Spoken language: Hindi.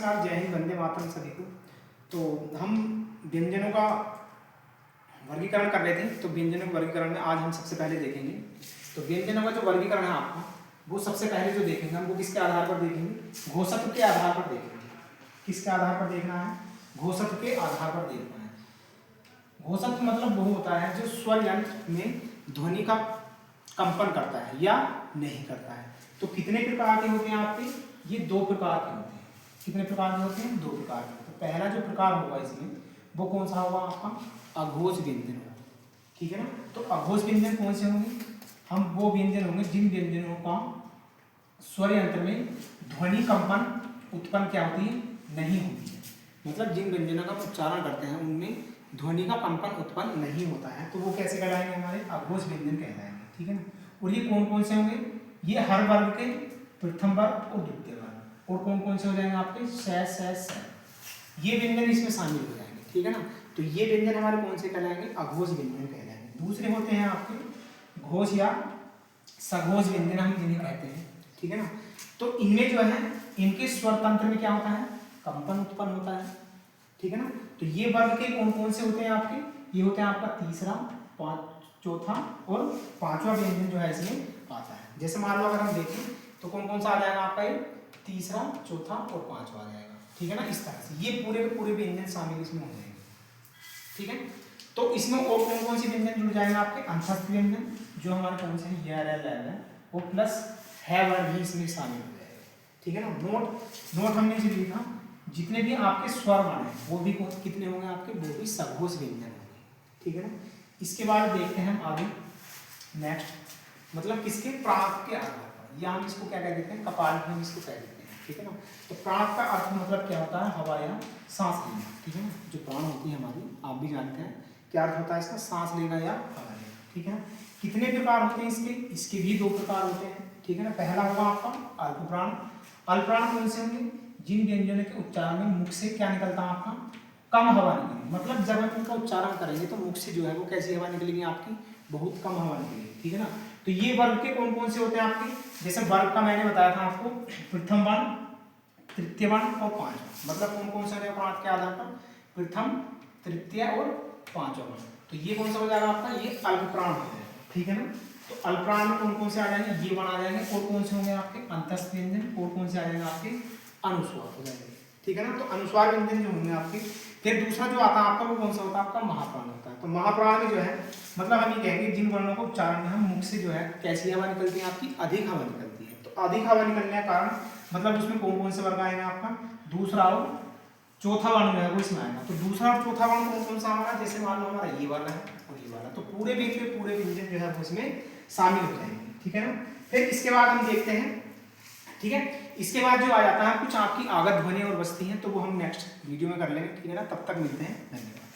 नमस्कार, जय हिंद, वंदे मातरम सभी को। तो हम व्यंजनों का वर्गीकरण कर रहे थे। तो व्यंजनों के वर्गीकरण में आज हम सबसे पहले देखेंगे। तो व्यंजनों का जो वर्गीकरण है आपका, वो सबसे पहले जो देखेंगे हम वो किसके आधार पर देखेंगे? घोषत्व के आधार पर देखेंगे। किसके आधार पर देखना है? घोषत्व के आधार पर देखना है। घोषत्व मतलब वो होता है जो स्वर यंत्र में ध्वनि का कंपन करता है या नहीं करता है। तो कितने प्रकार के होते हैं आपके? ये दो प्रकार के होते हैं। कितने प्रकार के होते हैं? दो प्रकार के। तो पहला जो प्रकार होगा इसमें वो कौन सा होगा आपका? अघोष व्यंजन होगा। ठीक है ना। तो अघोष व्यंजन कौन से होंगे? हम वो व्यंजन होंगे जिन व्यंजनों का स्वर यंत्र में ध्वनि कंपन उत्पन्न क्या होती है? नहीं होती है। मतलब जिन व्यंजनों का उच्चारण करते हैं उनमें ध्वनि का कंपन उत्पन्न नहीं होता है, तो वो कैसे कहलाएंगे? हमारे अघोष व्यंजन कहलाएंगे। ठीक है ना। और ये कौन कौन से होंगे? ये हर वर्ग के प्रथम वर्ग और द्वितीय वर्ग। और कौन कौन से हो जाएंगे आपके? स ये व्यंजन इसमें शामिल हो जाएंगे। ठीक है ना। तो ये व्यंजन हमारे कौन से कहलाएंगे? अघोष व्यंजन कहलाएंगे। दूसरे होते हैं आपके घोष या सघोष व्यंजन हम जिन्हें कहते हैं। ठीक है ना। तो इनमें जो है इनके स्वर तंत्र में क्या होता है? कंपन उत्पन्न होता है। ठीक है ना। तो ये वर्ग के कौन कौन से होते हैं आपके? ये होते हैं आपका तीसरा, चौथा और पांचवा व्यंजन जो है इसमें आता है। जैसे मान लो अगर हम देखें तो कौन कौन सा आ जाएगा आपका? ये तीसरा, चौथा और पांचवा आ जाएगा। ठीक है ना। इस तरह से ये पूरे के पूरे व्यंजन शामिल इसमें हो जाएंगे। ठीक है। तो इसमें और कौन कौन से व्यंजन जुड़ जाएंगे आपके? अंतस्थ व्यंजन जो हमारे कौन से है वो प्लस है वर्ग भी इसमें शामिल हो जाएगा। ठीक है ना। नोट हमने इसे लिखा, जितने भी आपके स्वर वर्ण हैं वो भी कितने होंगे आपके? वो भी सघोष व्यंजन होंगे। ठीक है ना। इसके बाद देखते हैं हम आगे नेक्स्ट, मतलब किसके? प्राण के आधार पर, या हम इसको क्या कह देते हैं? कपाल भी हम इसको कह देते हैं। ठीक है ना। तो प्राण का अर्थ मतलब क्या होता है? हवा या सांस लेना। ठीक है ना। जो प्राण होती है हमारी, आप भी जानते हैं क्या अर्थ होता है इसका? सांस लेना या हवा लेना। ठीक है ना। कितने प्रकार होते हैं इसके? इसके भी दो प्रकार होते हैं। ठीक है ना। पहला होगा आपका अल्प प्राण। अल्प प्राण कौन से होंगे? जिन व्यंजनों के उच्चारण में मुख से क्या निकलता है आपका? कम हवा निकलेगी। मतलब जब हम उनका उच्चारण करेंगे तो मुख से जो है वो कैसी हवा निकलेगी आपकी? बहुत कम हवा निकलेगी। ठीक है ना। तो ये वर्ग के कौन कौन से होते हैं आपके? जैसे वर्ग का मैंने बताया था आपको, प्रथम वर्ण, तृतीय वर्ण और पांचवा। मतलब कौन कौन से होते हैं प्राण के आधार पर? प्रथम, तृतीय और पांचवा वर्ण। तो ये कौन सा हो जाएगा आपका? ये अल्प प्राण हो जाएगा। ठीक है ना। तो अल्प प्राण में कौन कौन से आ जाएंगे? ये वर्ण आ जाएंगे। और कौन से होंगे आपके? अंतस्थ व्यंजन। और कौन से आ जाएंगे आपके? अनुस्वार हो जाएंगे। ठीक है ना। तो अनुस्वार व्यंजन जो होंगे आपके। फिर दूसरा जो आता है आपका वो कौन सा होता है? आपका महाप्राण होता है। तो महाप्राण में जो है मतलब हम ये कहेंगे जिन वर्णों को उच्चारण में हम मुख से जो है कैसी हवा निकलती है आपकी? अधिक हवा निकलती है। तो अधिक हवा निकलने के कारण मतलब उसमें कौन कौन से वर्ग आएंगे आपका? दूसरा और चौथा वर्ण जो है वो इसमें आएगा। तो दूसरा और चौथा वर्ण कौन कौन सा हमारा? जैसे मान लो हमारा ये वाला है और ये वाला, तो पूरे व्यंजन जो है वो इसमें शामिल हो जाएंगे। ठीक है ना। फिर इसके बाद हम देखते हैं। ठीक है। इसके बाद जो आ जाता है कुछ आपकी आगत ध्वनि और वस्ती है, तो वो हम नेक्स्ट वीडियो में कर लेंगे। ठीक है ना। तब तक मिलते हैं। धन्यवाद।